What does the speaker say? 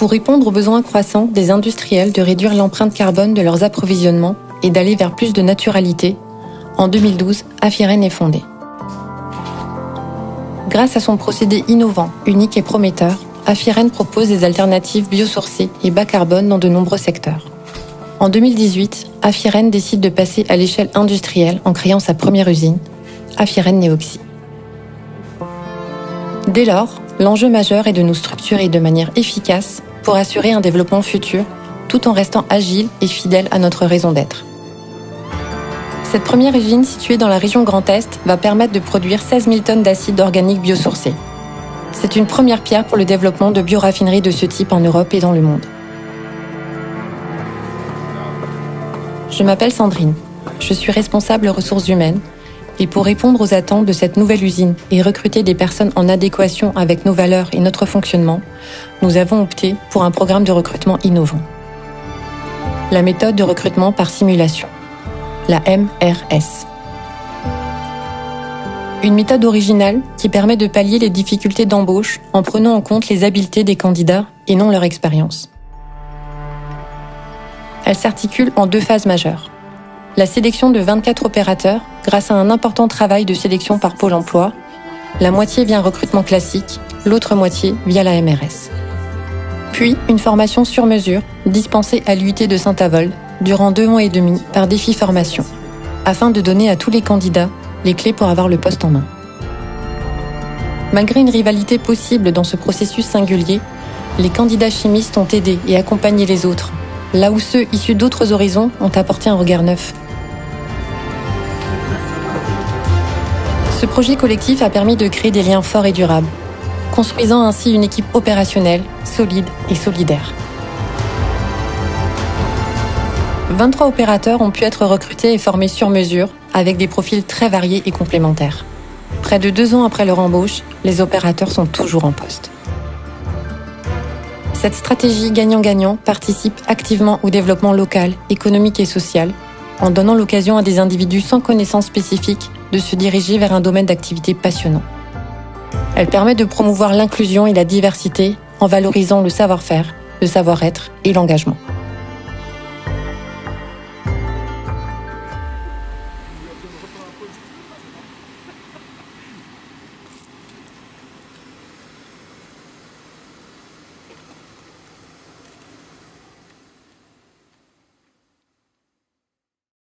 Pour répondre aux besoins croissants des industriels de réduire l'empreinte carbone de leurs approvisionnements et d'aller vers plus de naturalité, en 2012, Afiren est fondée. Grâce à son procédé innovant, unique et prometteur, Afiren propose des alternatives biosourcées et bas carbone dans de nombreux secteurs. En 2018, Afiren décide de passer à l'échelle industrielle en créant sa première usine, Afiren Neoxy. Dès lors, l'enjeu majeur est de nous structurer de manière efficace pour assurer un développement futur, tout en restant agile et fidèle à notre raison d'être. Cette première usine située dans la région Grand Est va permettre de produire 16 000 tonnes d'acide organique biosourcé. C'est une première pierre pour le développement de bioraffineries de ce type en Europe et dans le monde. Je m'appelle Sandrine, je suis responsable ressources humaines et pour répondre aux attentes de cette nouvelle usine et recruter des personnes en adéquation avec nos valeurs et notre fonctionnement, nous avons opté pour un programme de recrutement innovant. La méthode de recrutement par simulation, la MRS. Une méthode originale qui permet de pallier les difficultés d'embauche en prenant en compte les habiletés des candidats et non leur expérience. Elle s'articule en 2 phases majeures. La sélection de 24 opérateurs grâce à un important travail de sélection par Pôle emploi. La moitié via un recrutement classique, l'autre moitié via la MRS. Puis une formation sur mesure dispensée à l'UIT de Saint-Avold durant 2 mois et demi par défi formation, afin de donner à tous les candidats les clés pour avoir le poste en main. Malgré une rivalité possible dans ce processus singulier, les candidats chimistes ont aidé et accompagné les autres, là où ceux issus d'autres horizons ont apporté un regard neuf. Ce projet collectif a permis de créer des liens forts et durables, construisant ainsi une équipe opérationnelle, solide et solidaire. 23 opérateurs ont pu être recrutés et formés sur mesure, avec des profils très variés et complémentaires. Près de 2 ans après leur embauche, les opérateurs sont toujours en poste. Cette stratégie gagnant-gagnant participe activement au développement local, économique et social, en donnant l'occasion à des individus sans connaissances spécifiques de se diriger vers un domaine d'activité passionnant. Elle permet de promouvoir l'inclusion et la diversité en valorisant le savoir-faire, le savoir-être et l'engagement.